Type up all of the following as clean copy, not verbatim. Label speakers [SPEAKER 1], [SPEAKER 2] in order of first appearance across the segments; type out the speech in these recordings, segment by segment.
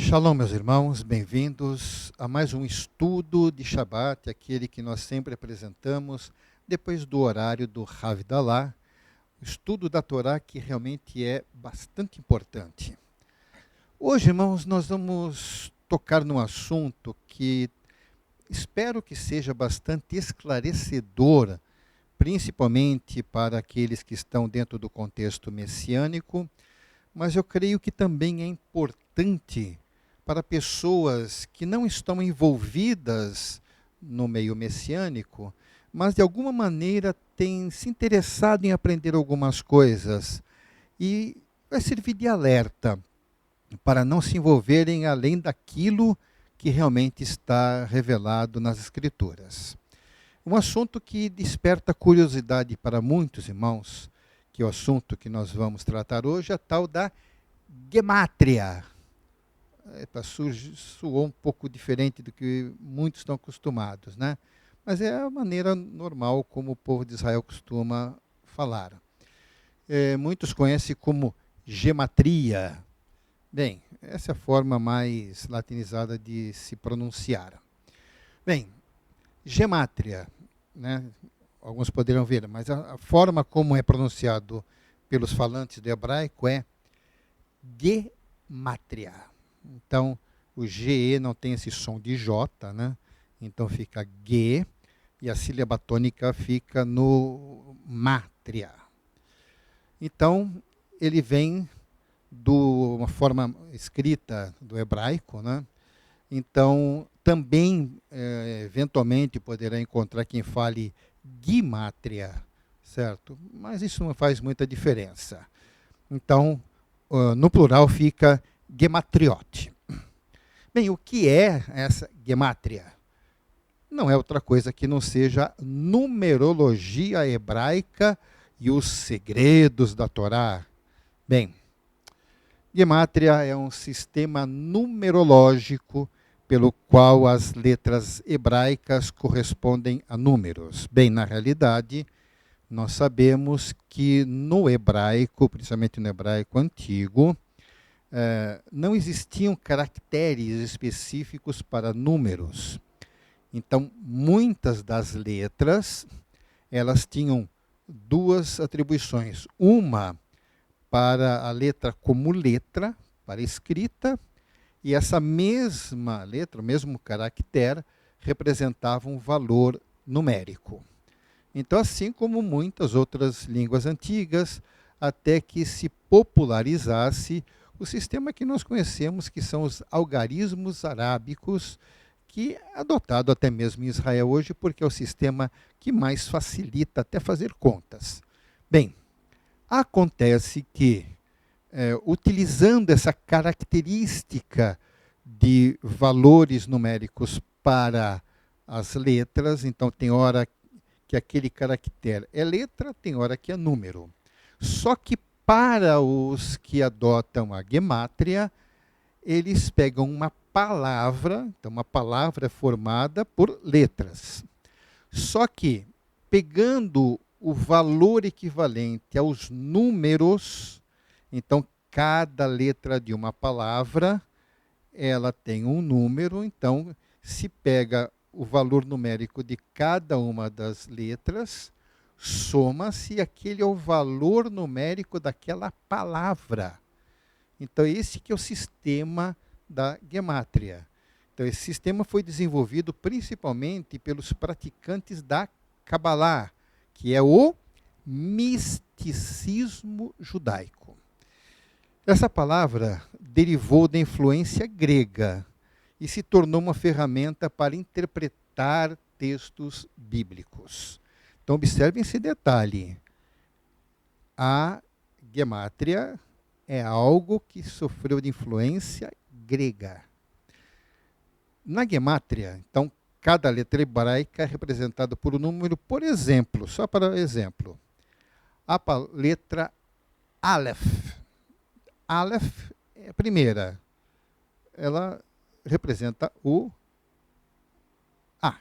[SPEAKER 1] Shalom, meus irmãos, bem-vindos a mais um estudo de Shabat, aquele que nós sempre apresentamos depois do horário do Havdalah, o estudo da Torá que realmente é bastante importante. Hoje, irmãos, nós vamos tocar num assunto que espero que seja bastante esclarecedor, principalmente para aqueles que estão dentro do contexto messiânico, mas eu creio que também é importante para pessoas que não estão envolvidas no meio messiânico, mas de alguma maneira têm se interessado em aprender algumas coisas. E vai servir de alerta para não se envolverem além daquilo que realmente está revelado nas Escrituras. Um assunto que desperta curiosidade para muitos irmãos, que é o assunto que nós vamos tratar hoje, é a tal da gemátria. Soou um pouco diferente do que muitos estão acostumados, né? Mas é a maneira normal como o povo de Israel costuma falar. Muitos conhecem como gematria. Bem, essa é a forma mais latinizada de se pronunciar. Bem, gemátria, né? Alguns poderiam ver, mas a forma como é pronunciado pelos falantes do hebraico é gemátria. Então, o GE não tem esse som de J, né? Então fica G, e a sílaba tônica fica no mátria. Então, ele vem de uma forma escrita do hebraico, né? Então, também, eventualmente, poderá encontrar quem fale gimátria, certo? Mas isso não faz muita diferença. Então, no plural fica gematriote. Bem, o que é essa gemátria? Não é outra coisa que não seja numerologia hebraica e os segredos da Torá. Bem, gemátria é um sistema numerológico pelo qual as letras hebraicas correspondem a números. Bem, na realidade, nós sabemos que no hebraico, principalmente no hebraico antigo, não existiam caracteres específicos para números. Então, muitas das letras, elas tinham duas atribuições. Uma para a letra como letra, para escrita, e essa mesma letra, o mesmo caractere, representava um valor numérico. Então, assim como muitas outras línguas antigas, até que se popularizasse o sistema que nós conhecemos, que são os algarismos arábicos, que é adotado até mesmo em Israel hoje, porque é o sistema que mais facilita até fazer contas. Bem, acontece que, utilizando essa característica de valores numéricos para as letras, então tem hora que aquele caractere é letra, tem hora que é número. Só que para os que adotam a gemátria, eles pegam uma palavra, então uma palavra formada por letras. Só que, pegando o valor equivalente aos números, então cada letra de uma palavra, ela tem um número, então se pega o valor numérico de cada uma das letras, soma-se aquele é o valor numérico daquela palavra. Então, esse que é o sistema da gemátria. Então, esse sistema foi desenvolvido principalmente pelos praticantes da Kabbalah, que é o misticismo judaico. Essa palavra derivou da influência grega e se tornou uma ferramenta para interpretar textos bíblicos. Então, observem esse detalhe. A gemátria é algo que sofreu de influência grega. Na gemátria, então, cada letra hebraica é representada por um número, por exemplo, só para exemplo, a letra Aleph. Aleph é a primeira. Ela representa o A.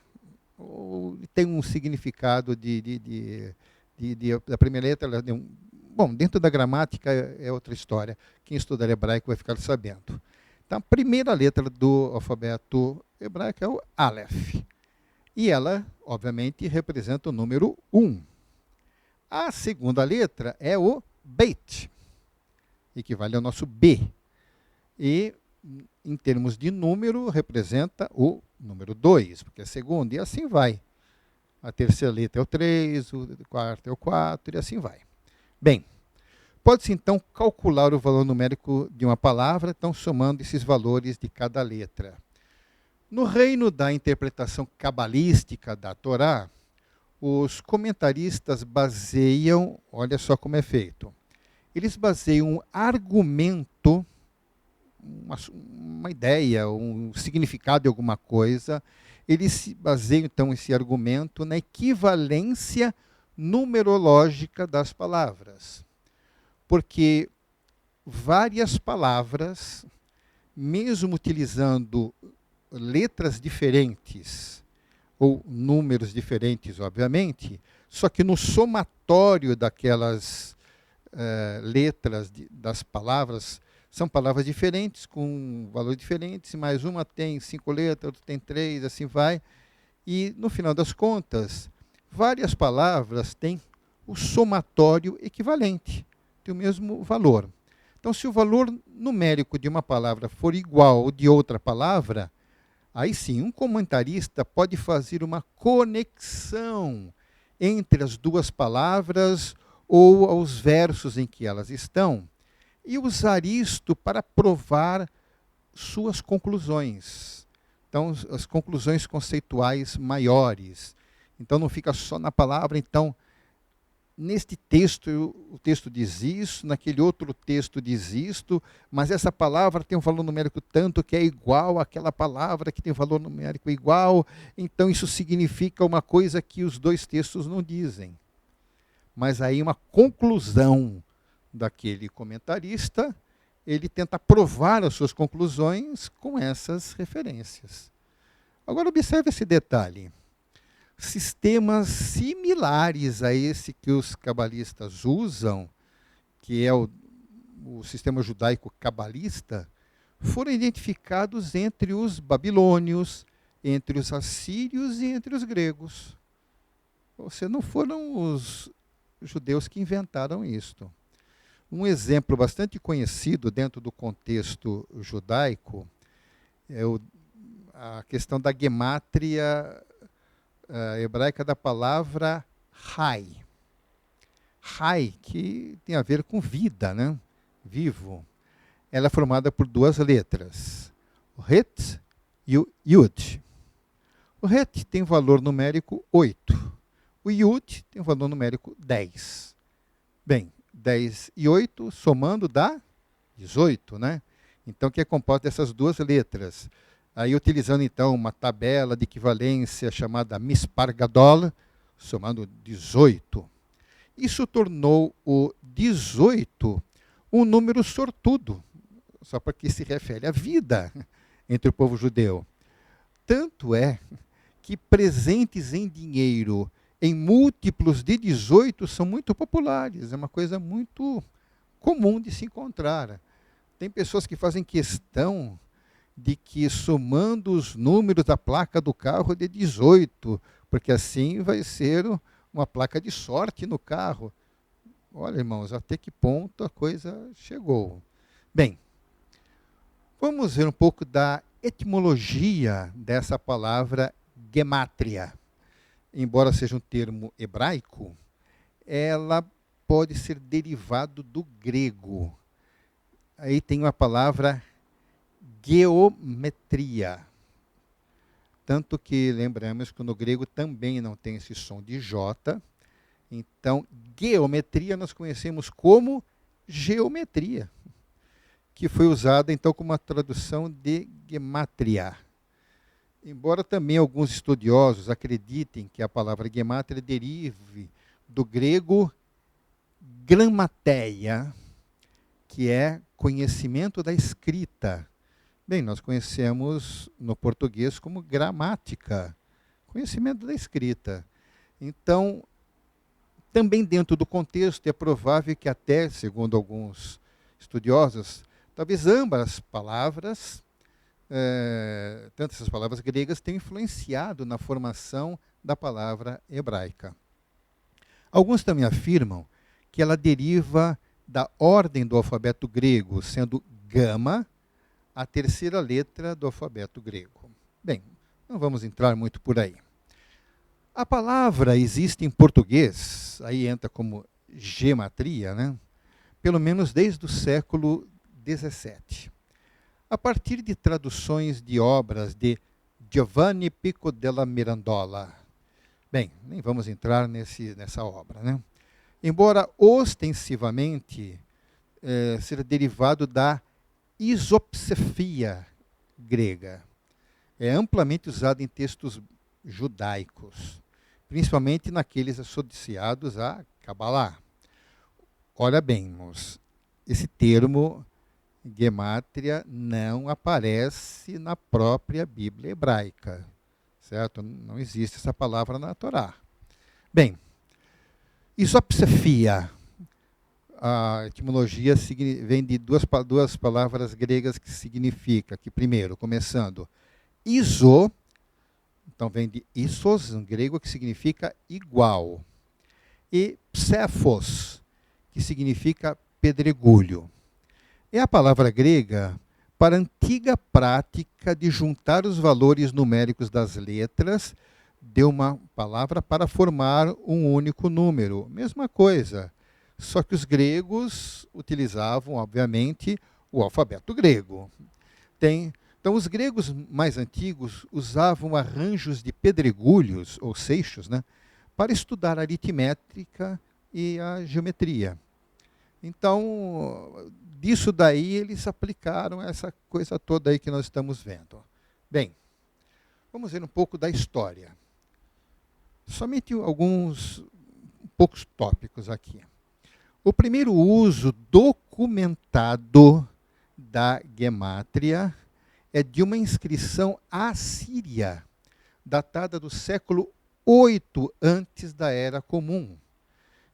[SPEAKER 1] Tem um significado da primeira letra. Bom, dentro da gramática é outra história. Quem estudar hebraico vai ficar sabendo. Então, a primeira letra do alfabeto hebraico é o Aleph. E ela, obviamente, representa o número 1. A segunda letra é o Beit, equivale ao nosso B. E, em termos de número, representa o número 2, porque é a segunda, e assim vai. A terceira letra é o 3, o quarto é o 4, e assim vai. Bem, pode-se então calcular o valor numérico de uma palavra, então somando esses valores de cada letra. No reino da interpretação cabalística da Torá, os comentaristas baseiam, olha só como é feito, eles baseiam um argumento, uma ideia, um significado de alguma coisa, eles baseiam então esse argumento na equivalência numerológica das palavras. Porque várias palavras, mesmo utilizando letras diferentes, ou números diferentes, obviamente, só que no somatório daquelas letras das palavras, são palavras diferentes, com valores diferentes, mas uma tem 5 letras, outra tem 3, assim vai. E, no final das contas, várias palavras têm o somatório equivalente, tem o mesmo valor. Então, se o valor numérico de uma palavra for igual ao de outra palavra, aí sim, um comentarista pode fazer uma conexão entre as duas palavras ou os versos em que elas estão, e usar isto para provar suas conclusões. Então, as conclusões conceituais maiores. Então, não fica só na palavra. Então, neste texto, o texto diz isso, naquele outro texto diz isto, mas essa palavra tem um valor numérico tanto que é igual àquela palavra que tem valor numérico igual. Então, isso significa uma coisa que os dois textos não dizem. Mas aí uma conclusão daquele comentarista, ele tenta provar as suas conclusões com essas referências. Agora observe esse detalhe. Sistemas similares a esse que os cabalistas usam, que é o sistema judaico cabalista, foram identificados entre os babilônios, entre os assírios e entre os gregos. Ou seja, não foram os judeus que inventaram isto. Um exemplo bastante conhecido dentro do contexto judaico é a questão da gemátria hebraica da palavra Rai. Rai, que tem a ver com vida, né? Vivo. Ela é formada por duas letras, o Het e o Yud. O Het tem valor numérico 8. O Yud tem valor numérico 10. Bem, 10 e 8, somando dá 18, né? Então, que é composto dessas duas letras. Aí, utilizando, então, uma tabela de equivalência chamada Mispar Gadol, somando 18. Isso tornou o 18 um número sortudo, só porque se refere à vida entre o povo judeu. Tanto é que presentes em dinheiro em múltiplos de 18 são muito populares, é uma coisa muito comum de se encontrar. Tem pessoas que fazem questão de que somando os números da placa do carro de 18, porque assim vai ser uma placa de sorte no carro. Olha, irmãos, até que ponto a coisa chegou. Bem, vamos ver um pouco da etimologia dessa palavra gemátria. Embora seja um termo hebraico, ela pode ser derivado do grego. Aí tem uma palavra geometria. Tanto que lembramos que no grego também não tem esse som de J. Então, geometria nós conhecemos como geometria, que foi usada então como uma tradução de gemátria. Embora também alguns estudiosos acreditem que a palavra gemátria derive do grego gramateia, que é conhecimento da escrita. Bem, nós conhecemos no português como gramática, conhecimento da escrita. Então, também dentro do contexto, é provável que até, segundo alguns estudiosos, Talvez ambas as palavras, tanto essas palavras gregas, tenham influenciado na formação da palavra hebraica. Alguns também afirmam que ela deriva da ordem do alfabeto grego, sendo gama a terceira letra do alfabeto grego. Bem, não vamos entrar muito por aí. A palavra existe em português, aí entra como gematria, né? Pelo menos desde o século XVII. A partir de traduções de obras de Giovanni Pico della Mirandola. Bem, nem vamos entrar nessa obra, né? Embora ostensivamente seja derivado da isopsefia grega. É amplamente usado em textos judaicos, principalmente naqueles associados a Kabbalah. Olha bem, irmãos, esse termo gemátria não aparece na própria Bíblia hebraica, certo? Não existe essa palavra na Torá. Bem, isopsefia, a etimologia vem de duas palavras gregas que significa, que primeiro, começando, iso, então vem de issos, em grego, que significa igual, e psephos, que significa pedregulho. É a palavra grega para a antiga prática de juntar os valores numéricos das letras de uma palavra para formar um único número. Mesma coisa, só que os gregos utilizavam, obviamente, o alfabeto grego. Então, os gregos mais antigos usavam arranjos de pedregulhos, ou seixos, né, para estudar a aritmética e a geometria. Então, disso daí eles aplicaram essa coisa toda aí que nós estamos vendo. Bem, vamos ver um pouco da história. Somente alguns poucos tópicos aqui. O primeiro uso documentado da gemátria é de uma inscrição assíria, datada do século 8 antes da Era Comum,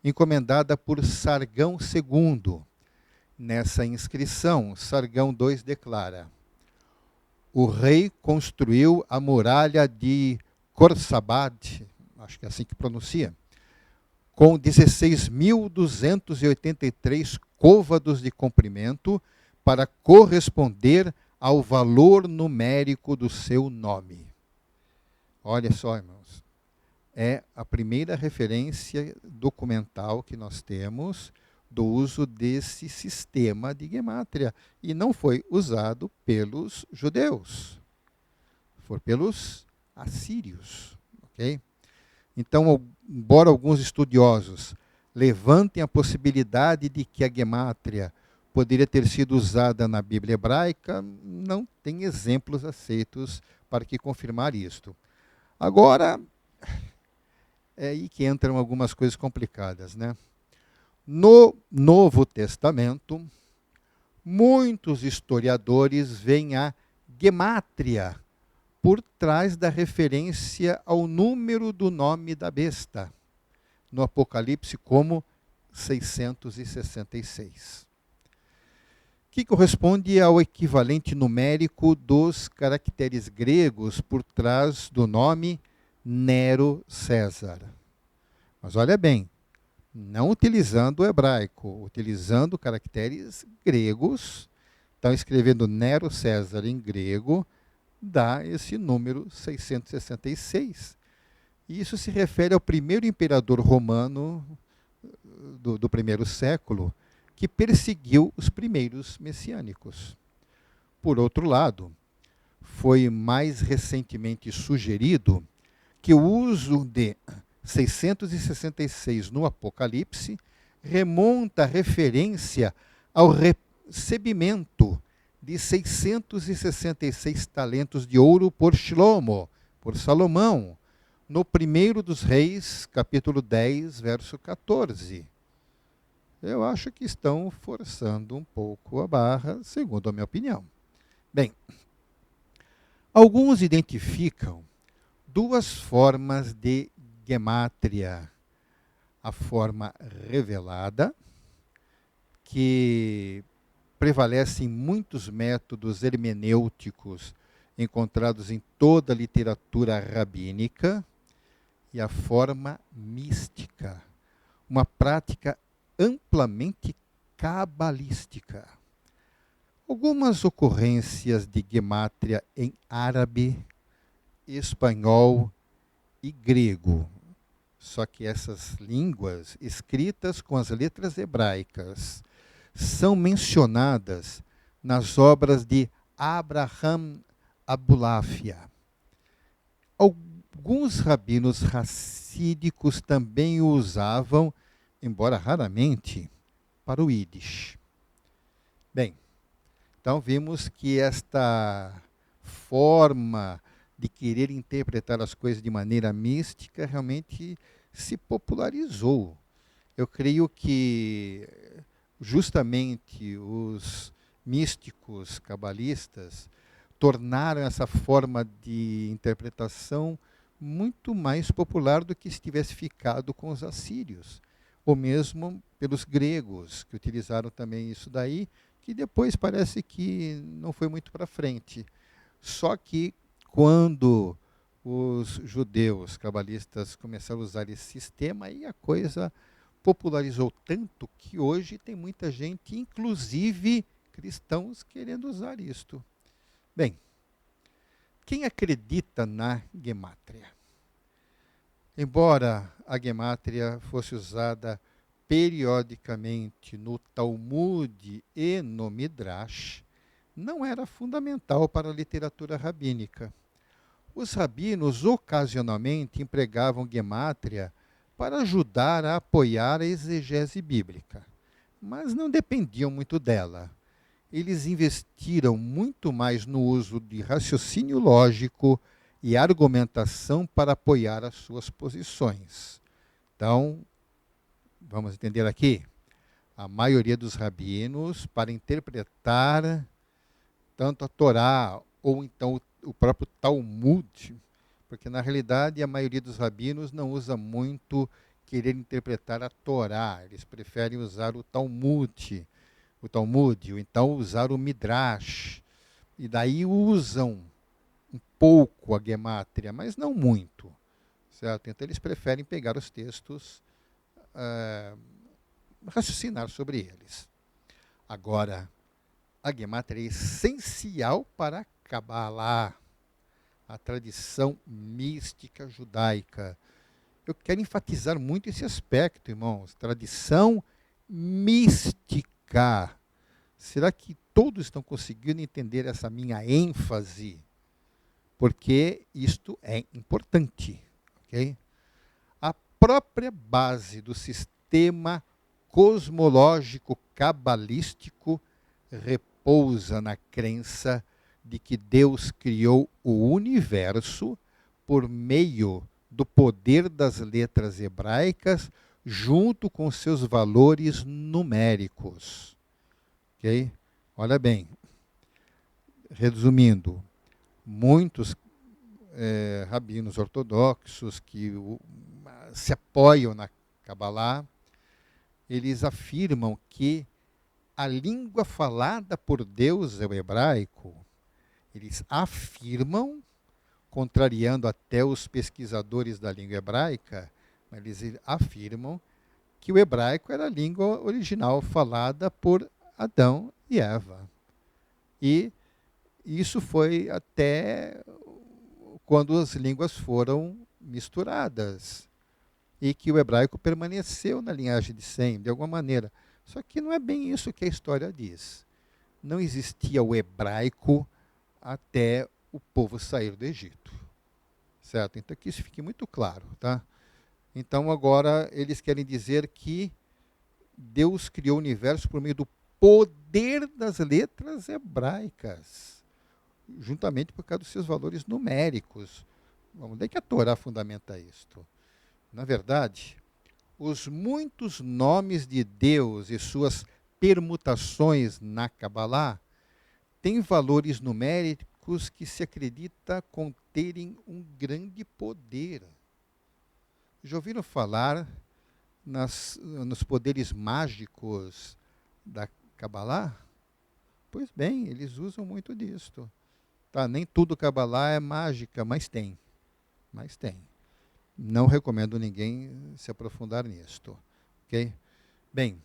[SPEAKER 1] encomendada por Sargão II. Nessa inscrição, Sargão II declara: o rei construiu a muralha de Khorsabad, acho que é assim que pronuncia, com 16.283 côvados de comprimento para corresponder ao valor numérico do seu nome. Olha só, irmãos, é a primeira referência documental que nós temos do uso desse sistema de gemátria. E não foi usado pelos judeus, foi pelos assírios. Okay? Então, embora alguns estudiosos levantem a possibilidade de que a gemátria poderia ter sido usada na Bíblia hebraica, não tem exemplos aceitos para que confirmar isto. Agora, é aí que entram algumas coisas complicadas, né? No Novo Testamento, muitos historiadores veem a gemátria por trás da referência ao número do nome da besta, no Apocalipse como 666. Que corresponde ao equivalente numérico dos caracteres gregos por trás do nome Nero César. Mas olha bem, não utilizando o hebraico, utilizando caracteres gregos, então escrevendo Nero César em grego, dá esse número 666. E isso se refere ao primeiro imperador romano do primeiro século, que perseguiu os primeiros messiânicos. Por outro lado, foi mais recentemente sugerido que o uso de 666 no Apocalipse remonta a referência ao recebimento de 666 talentos de ouro por Shlomo, por Salomão, no primeiro dos Reis, capítulo 10, verso 14. Eu acho que estão forçando um pouco a barra, segundo a minha opinião. Bem, alguns identificam duas formas de gemátria. A forma revelada, que prevalecem muitos métodos hermenêuticos encontrados em toda a literatura rabínica e a forma mística, uma prática amplamente cabalística. Algumas ocorrências de gemátria em árabe, espanhol e grego. Só que essas línguas, escritas com as letras hebraicas, são mencionadas nas obras de Abraham Abulafia. Alguns rabinos racídicos também o usavam, embora raramente, para o Yiddish. Bem, então vimos que esta forma de querer interpretar as coisas de maneira mística realmente se popularizou. Eu creio que justamente os místicos cabalistas tornaram essa forma de interpretação muito mais popular do que se tivesse ficado com os assírios, ou mesmo pelos gregos, que utilizaram também isso daí, que depois parece que não foi muito para frente. Só que quando os judeus cabalistas começaram a usar esse sistema, aí a coisa popularizou tanto que hoje tem muita gente, inclusive cristãos, querendo usar isto. Bem, quem acredita na gemátria? Embora a gemátria fosse usada periodicamente no Talmud e no Midrash, não era fundamental para a literatura rabínica. Os rabinos ocasionalmente empregavam gemátria para ajudar a apoiar a exegese bíblica, mas não dependiam muito dela. Eles investiram muito mais no uso de raciocínio lógico e argumentação para apoiar as suas posições. Então, vamos entender aqui? A maioria dos rabinos, para interpretar tanto a Torá ou então o próprio Talmud, porque na realidade a maioria dos rabinos não usa muito querer interpretar a Torá, eles preferem usar o Talmud, ou então usar o Midrash, e daí usam um pouco a gemátria, mas não muito, certo? Então eles preferem pegar os textos, raciocinar sobre eles. Agora, a gemátria é essencial para a Kabbalah, a tradição mística judaica. Eu quero enfatizar muito esse aspecto, irmãos. Tradição mística. Será que todos estão conseguindo entender essa minha ênfase? Porque isto é importante. Okay? A própria base do sistema cosmológico cabalístico repousa na crença de que Deus criou o universo por meio do poder das letras hebraicas, junto com seus valores numéricos. Ok? Olha bem, resumindo, muitos rabinos ortodoxos que se apoiam na Kabbalah, eles afirmam que a língua falada por Deus é o hebraico. Eles afirmam, contrariando até os pesquisadores da língua hebraica, eles afirmam que o hebraico era a língua original falada por Adão e Eva. E isso foi até quando as línguas foram misturadas e que o hebraico permaneceu na linhagem de Sem, de alguma maneira. Só que não é bem isso que a história diz. Não existia o hebraico até o povo sair do Egito. Certo? Então que isso fique muito claro, tá? Então agora eles querem dizer que Deus criou o universo por meio do poder das letras hebraicas, juntamente por causa dos seus valores numéricos. Onde é que a Torá fundamenta isto? Na verdade, os muitos nomes de Deus e suas permutações na Kabbalah têm valores numéricos que se acredita conterem um grande poder. Já ouviram falar nos poderes mágicos da Kabbalah? Pois bem, eles usam muito disto. Tá, nem tudo Kabbalah é mágica, mas tem. Mas tem. Não recomendo ninguém se aprofundar nisto. Ok? Bem,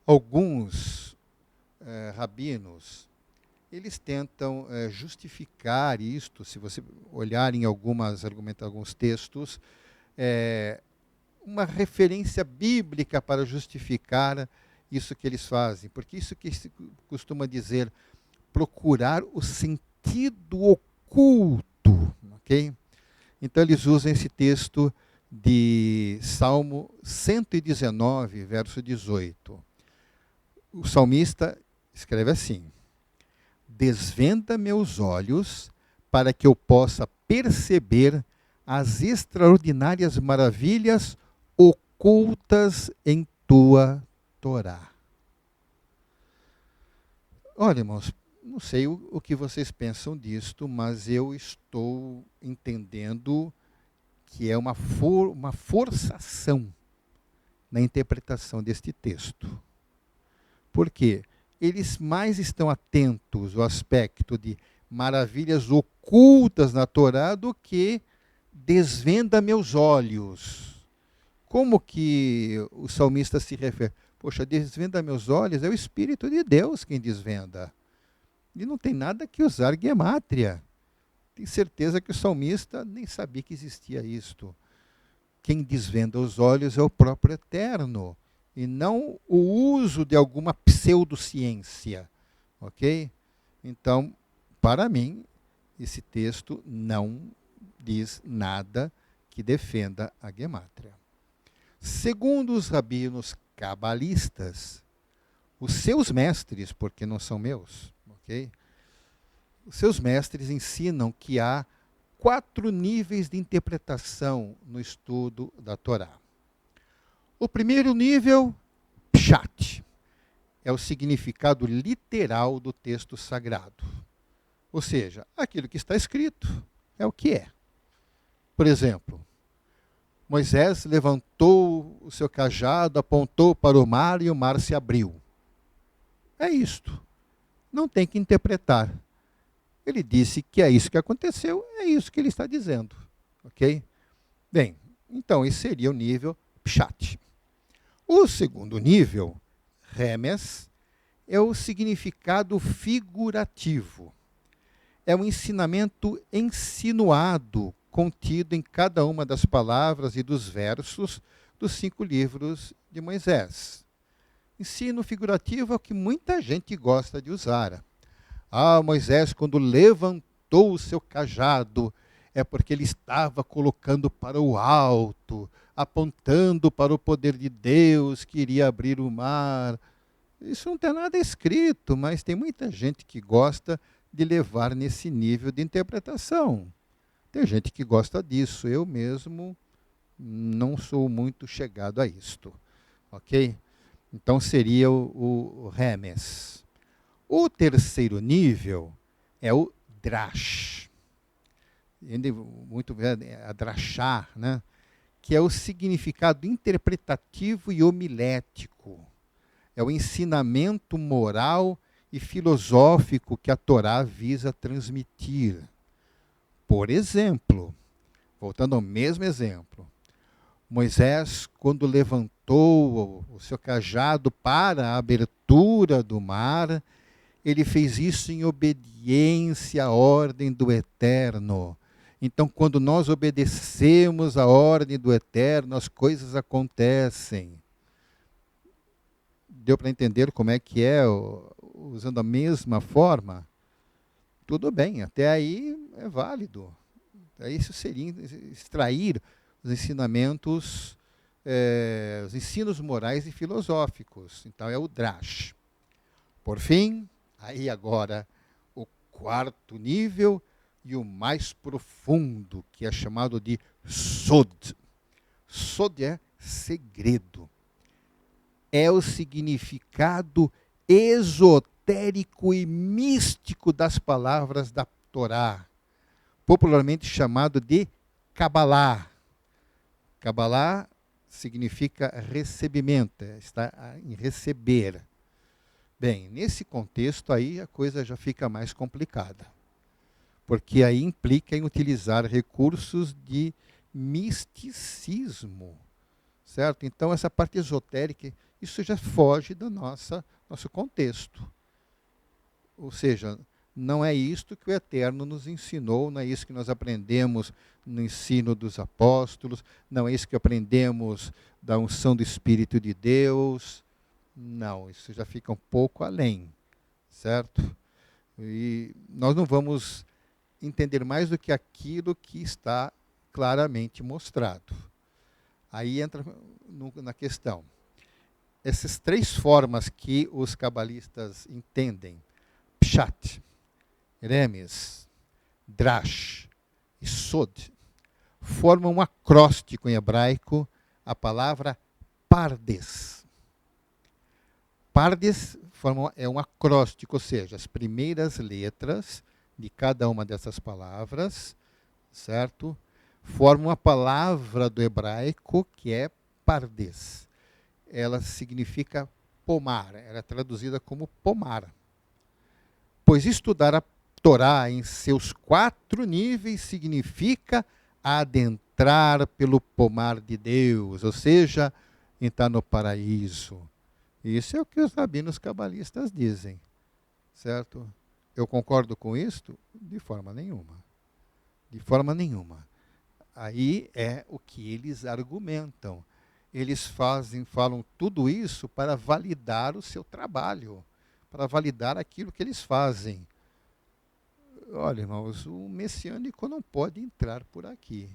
[SPEAKER 1] alguns rabinos, eles tentam justificar isto, se você olhar em alguns textos, uma referência bíblica para justificar isso que eles fazem. Porque isso que se costuma dizer, procurar o sentido oculto. Ok? Então eles usam esse texto de Salmo 119, verso 18. O salmista escreve assim: desvenda meus olhos para que eu possa perceber as extraordinárias maravilhas ocultas em tua Torá. Olha, irmãos, não sei o que vocês pensam disto, mas eu estou entendendo que é uma forçação na interpretação deste texto. Por quê? Eles mais estão atentos ao aspecto de maravilhas ocultas na Torá do que desvenda meus olhos. Como que o salmista se refere? Poxa, desvenda meus olhos, é o Espírito de Deus quem desvenda. E não tem nada que usar gemátria. Tenho certeza que o salmista nem sabia que existia isto. Quem desvenda os olhos é o próprio Eterno, e não o uso de alguma pseudociência. Ok? Então, para mim, esse texto não diz nada que defenda a gemátria. Segundo os rabinos cabalistas, os seus mestres, porque não são meus, ok? Os seus mestres ensinam que há 4 níveis de interpretação no estudo da Torá. O primeiro nível, pshat, é o significado literal do texto sagrado. Ou seja, aquilo que está escrito é o que é. Por exemplo, Moisés levantou o seu cajado, apontou para o mar e o mar se abriu. É isto. Não tem que interpretar. Ele disse que é isso que aconteceu, é isso que ele está dizendo. Ok? Bem, então esse seria o nível pshat. O segundo nível, remes, é o significado figurativo. É um ensinamento insinuado, contido em cada uma das palavras e dos versos dos 5 livros de Moisés. Ensino figurativo é o que muita gente gosta de usar. Ah, Moisés, quando levantou o seu cajado, é porque ele estava colocando para o alto, apontando para o poder de Deus que iria abrir o mar. Isso não tem nada escrito, mas tem muita gente que gosta de levar nesse nível de interpretação. Tem gente que gosta disso, eu mesmo não sou muito chegado a isto. Ok? Então seria o remes. O terceiro nível é o drash. Muito a drachar, né? Que é o significado interpretativo e homilético. É o ensinamento moral e filosófico que a Torá visa transmitir. Por exemplo, voltando ao mesmo exemplo, Moisés, quando levantou o seu cajado para a abertura do mar, ele fez isso em obediência à ordem do Eterno. Então, quando nós obedecemos à ordem do Eterno, as coisas acontecem. Deu para entender como é que é, usando a mesma forma? Tudo bem, até aí é válido. Isso seria extrair os ensinamentos, os ensinos morais e filosóficos. Então é o drash. Por fim, aí agora o quarto nível e o mais profundo, que é chamado de sod. Sod é segredo. É o significado esotérico e místico das palavras da Torá, popularmente chamado de Kabbalah. Kabbalah significa recebimento, está em receber. Bem, nesse contexto aí a coisa já fica mais complicada, porque aí implica em utilizar recursos de misticismo, certo? Então essa parte esotérica, isso já foge do nosso contexto. Ou seja, não é isto que o Eterno nos ensinou, não é isso que nós aprendemos no ensino dos apóstolos, não é isso que aprendemos da unção do Espírito de Deus. Não, isso já fica um pouco além, certo? E nós não vamos entender mais do que aquilo que está claramente mostrado. Aí entra na questão. Essas três formas que os cabalistas entendem, Pshat, Remes, Drash e Sod, formam um acróstico em hebraico, a palavra Pardes. Pardes é um acróstico, ou seja, as primeiras letras de cada uma dessas palavras, certo? Formam uma palavra do hebraico que é Pardes. Ela significa pomar, ela é traduzida como pomar. Pois estudar a Torá em seus 4 níveis significa adentrar pelo pomar de Deus, ou seja, entrar no paraíso. Isso é o que os rabinos cabalistas dizem, certo? Eu concordo com isto? De forma nenhuma. De forma nenhuma. Aí é o que eles argumentam. Eles falam tudo isso para validar o seu trabalho, para validar aquilo que eles fazem. Olha, irmãos, o messiânico não pode entrar por aqui.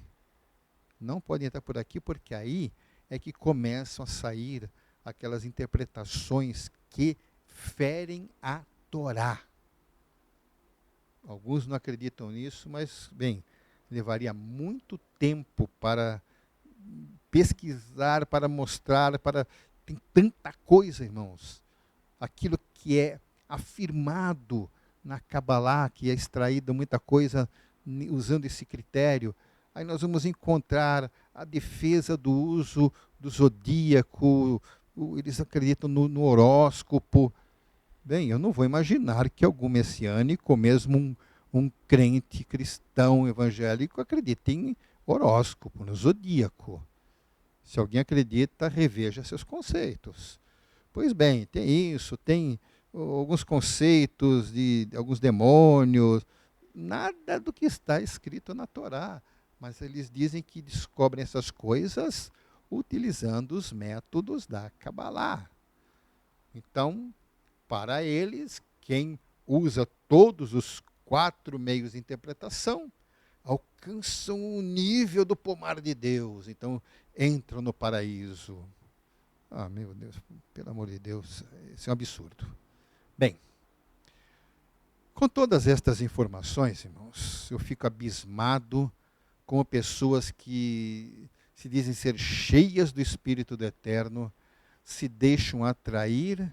[SPEAKER 1] Não pode entrar por aqui porque aí é que começam a sair aquelas interpretações que ferem a Torá. Alguns não acreditam nisso, mas, bem, levaria muito tempo para pesquisar, para mostrar, tem tanta coisa, irmãos. Aquilo que é afirmado na Kabbalah, que é extraída muita coisa usando esse critério. Aí nós vamos encontrar a defesa do uso do zodíaco, eles acreditam no horóscopo. Bem, eu não vou imaginar que algum messiânico, ou mesmo um crente cristão evangélico, acredite em horóscopo, no zodíaco. Se alguém acredita, reveja seus conceitos. Pois bem, tem isso, tem alguns conceitos de alguns demônios, nada do que está escrito na Torá, mas eles dizem que descobrem essas coisas utilizando os métodos da Kabbalah. Então, para eles, quem usa todos os 4 meios de interpretação, alcançam o nível do pomar de Deus, então entram no paraíso. Ah, meu Deus, pelo amor de Deus, isso é um absurdo. Bem, com todas estas informações, irmãos, eu fico abismado com pessoas que se dizem ser cheias do Espírito do Eterno, se deixam atrair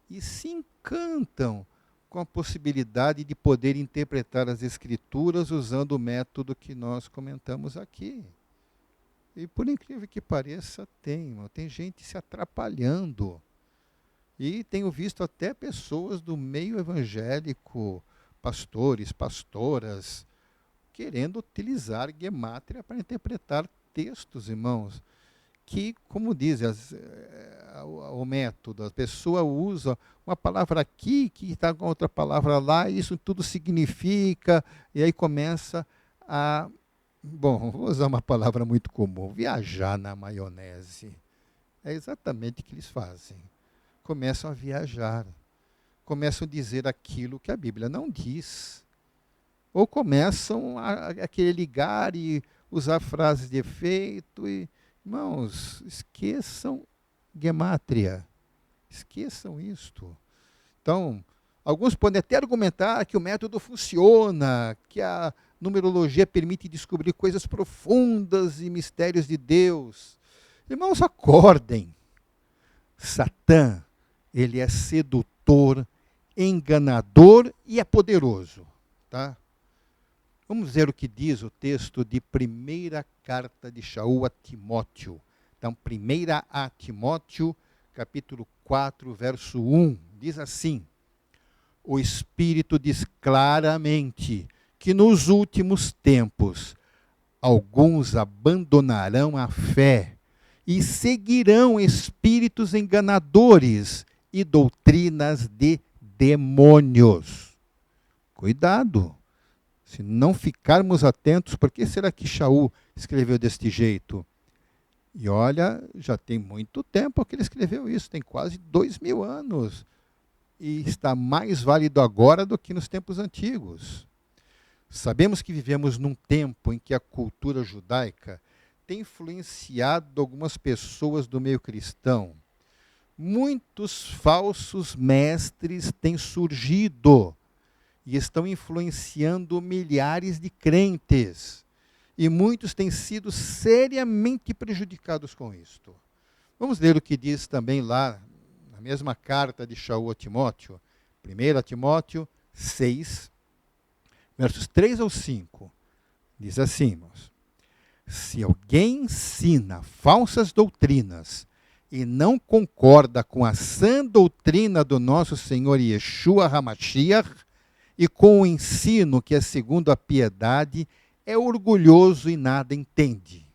[SPEAKER 1] e se encantam com a possibilidade de poder interpretar as Escrituras usando o método que nós comentamos aqui. E por incrível que pareça, tem gente se atrapalhando. E tenho visto até pessoas do meio evangélico, pastores, pastoras, querendo utilizar gemátria para interpretar textos, irmãos, que, como diz o método, a pessoa usa uma palavra aqui, que está com outra palavra lá, e isso tudo significa, e aí começa a, bom, vou usar uma palavra muito comum, viajar na maionese. É exatamente o que eles fazem. Começam a viajar, começam a dizer aquilo que a Bíblia não diz, ou começam a querer ligar e usar frases de efeito. E, irmãos, esqueçam gemátria, esqueçam isto. Então, alguns podem até argumentar que o método funciona, que a numerologia permite descobrir coisas profundas e mistérios de Deus. Irmãos, acordem. Satã, ele é sedutor, enganador e é poderoso. Tá? Vamos ver o que diz o texto de primeira carta de Shaul a Timóteo. Então, primeira a Timóteo, capítulo 4, verso 1, diz assim: o Espírito diz claramente que nos últimos tempos alguns abandonarão a fé e seguirão espíritos enganadores e doutrinas de demônios. Cuidado! Se não ficarmos atentos, por que será que Shaul escreveu deste jeito? E olha, já tem muito tempo que ele escreveu isso, tem quase 2000 anos. E está mais válido agora do que nos tempos antigos. Sabemos que vivemos num tempo em que a cultura judaica tem influenciado algumas pessoas do meio cristão. Muitos falsos mestres têm surgido e estão influenciando milhares de crentes. E muitos têm sido seriamente prejudicados com isto. Vamos ler o que diz também lá, na mesma carta de Shaul a Timóteo, 1 Timóteo 6, versos 3 ao 5. Diz assim, irmãos: se alguém ensina falsas doutrinas e não concorda com a sã doutrina do nosso Senhor Yeshua HaMashiach e com o ensino que é segundo a piedade, é orgulhoso e nada entende.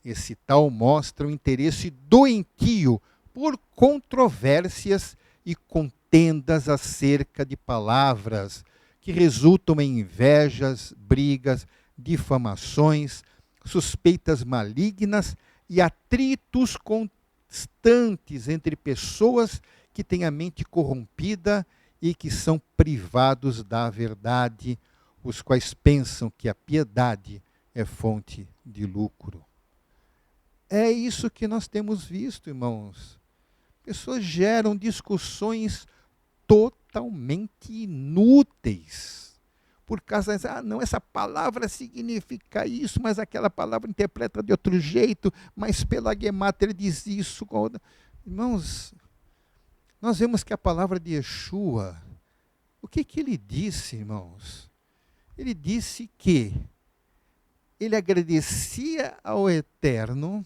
[SPEAKER 1] Esse tal mostra o interesse doentio por controvérsias e contendas acerca de palavras que resultam em invejas, brigas, difamações, suspeitas malignas e atritos constantes entre pessoas que têm a mente corrompida e que são privados da verdade, os quais pensam que a piedade é fonte de lucro. É isso que nós temos visto, irmãos. Pessoas geram discussões totalmente inúteis. Por causa não, essa palavra significa isso, mas aquela palavra interpreta de outro jeito, mas pela Gemátria diz isso. Irmãos, nós vemos que a palavra de Yeshua, o que ele disse, irmãos? Ele disse que ele agradecia ao Eterno,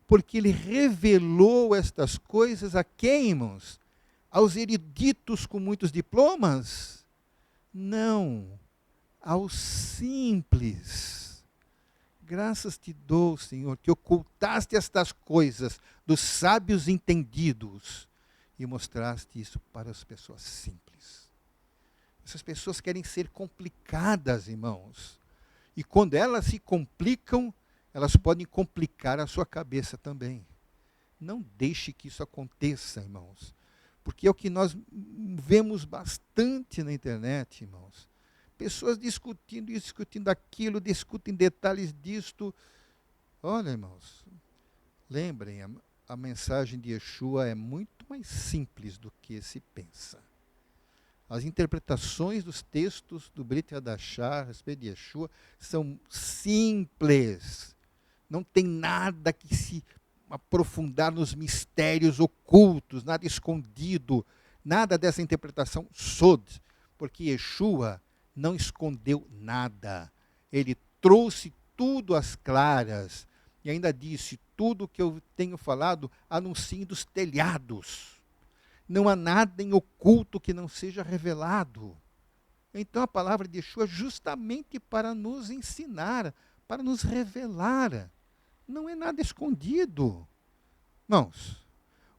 [SPEAKER 1] porque ele revelou estas coisas a quem, irmãos? Aos eruditos com muitos diplomas? Não, aos simples. Graças te dou, Senhor, que ocultaste estas coisas dos sábios entendidos e mostraste isso para as pessoas simples. Essas pessoas querem ser complicadas, irmãos. E quando elas se complicam, elas podem complicar a sua cabeça também. Não deixe que isso aconteça, irmãos. Porque é o que nós vemos bastante na internet, irmãos. Pessoas discutindo isso, discutindo aquilo, discutem detalhes disto. Olha, irmãos, lembrem, a mensagem de Yeshua é muito mais simples do que se pensa. As interpretações dos textos do Brit Hadashah a respeito de Yeshua são simples. Não tem nada que se aprofundar nos mistérios ocultos, nada escondido, nada dessa interpretação sod, porque Yeshua não escondeu nada. Ele trouxe tudo às claras e ainda disse: tudo o que eu tenho falado, anuncie dos telhados. Não há nada em oculto que não seja revelado. Então a palavra de Yeshua é justamente para nos ensinar, para nos revelar. Não é nada escondido. Irmãos,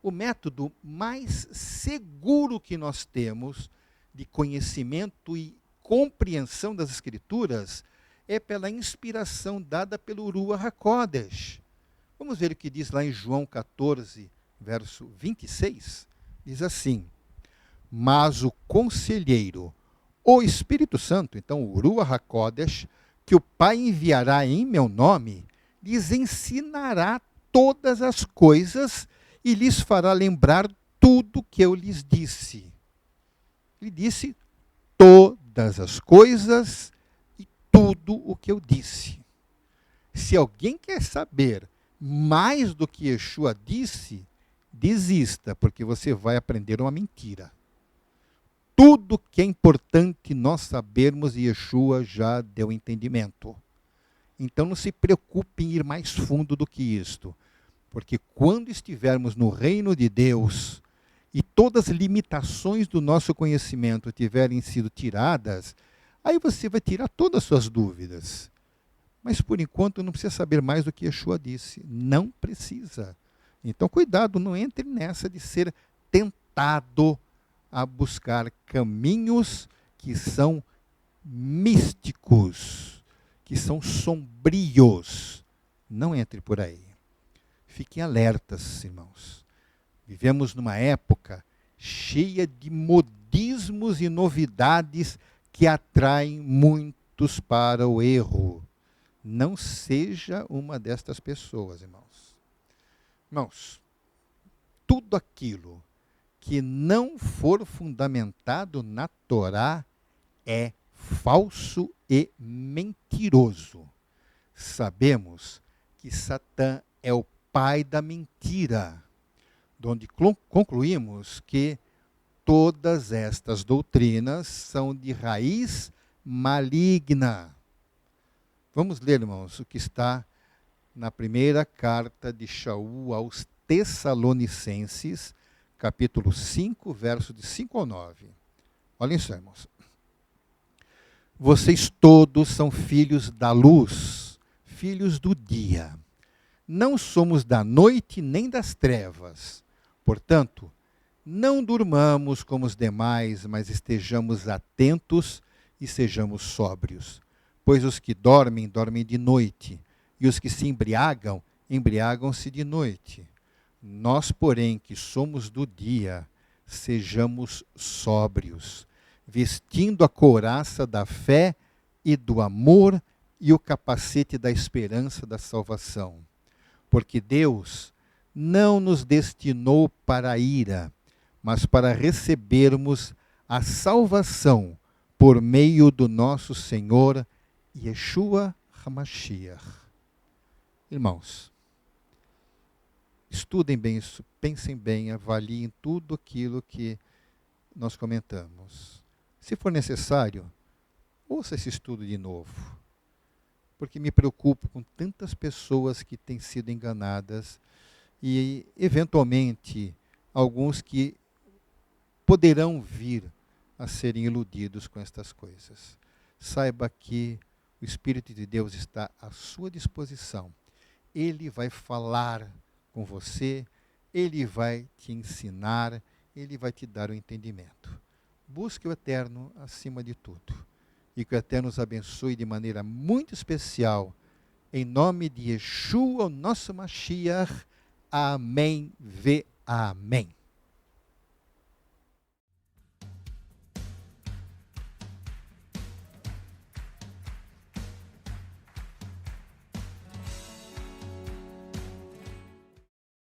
[SPEAKER 1] o método mais seguro que nós temos de conhecimento e compreensão das Escrituras é pela inspiração dada pelo Ruach HaKodesh. Vamos ver o que diz lá em João 14, verso 26. Diz assim: mas o conselheiro, o Espírito Santo, então o Ruach HaKodesh, que o Pai enviará em meu nome, lhes ensinará todas as coisas e lhes fará lembrar tudo o que eu lhes disse. Ele disse todas as coisas e tudo o que eu disse. Se alguém quer saber mais do que Yeshua disse, desista, porque você vai aprender uma mentira. Tudo que é importante nós sabermos, Yeshua já deu entendimento. Então não se preocupe em ir mais fundo do que isto, porque quando estivermos no reino de Deus, e todas as limitações do nosso conhecimento tiverem sido tiradas, aí você vai tirar todas as suas dúvidas. Mas por enquanto não precisa saber mais do que Yeshua disse. Não precisa. Então cuidado, não entre nessa de ser tentado a buscar caminhos que são místicos, que são sombrios. Não entre por aí. Fiquem alertas, irmãos. Vivemos numa época cheia de modismos e novidades que atraem muitos para o erro. Não seja uma destas pessoas, irmãos. Irmãos, tudo aquilo que não for fundamentado na Torá é falso e mentiroso. Sabemos que Satã é o pai da mentira, onde concluímos que todas estas doutrinas são de raiz maligna. Vamos ler, irmãos, o que está na primeira carta de Shaul aos Tessalonicenses, capítulo 5, verso de 5 ao 9. Olhem só, irmãos. Vocês todos são filhos da luz, filhos do dia. Não somos da noite nem das trevas. Portanto, não durmamos como os demais, mas estejamos atentos e sejamos sóbrios. Pois os que dormem, dormem de noite, e os que se embriagam, embriagam-se de noite. Nós, porém, que somos do dia, sejamos sóbrios, vestindo a couraça da fé e do amor e o capacete da esperança da salvação. Porque Deus não nos destinou para a ira, mas para recebermos a salvação por meio do nosso Senhor Yeshua HaMashiach. Irmãos, estudem bem isso, pensem bem, avaliem tudo aquilo que nós comentamos. Se for necessário, ouça esse estudo de novo, porque me preocupo com tantas pessoas que têm sido enganadas e, eventualmente, alguns que poderão vir a serem iludidos com estas coisas. Saiba que o Espírito de Deus está à sua disposição. Ele vai falar com você, ele vai te ensinar, ele vai te dar o entendimento. Busque o Eterno acima de tudo. E que o Eterno nos abençoe de maneira muito especial. Em nome de Yeshua, o nosso Mashiach. Amém. Amém.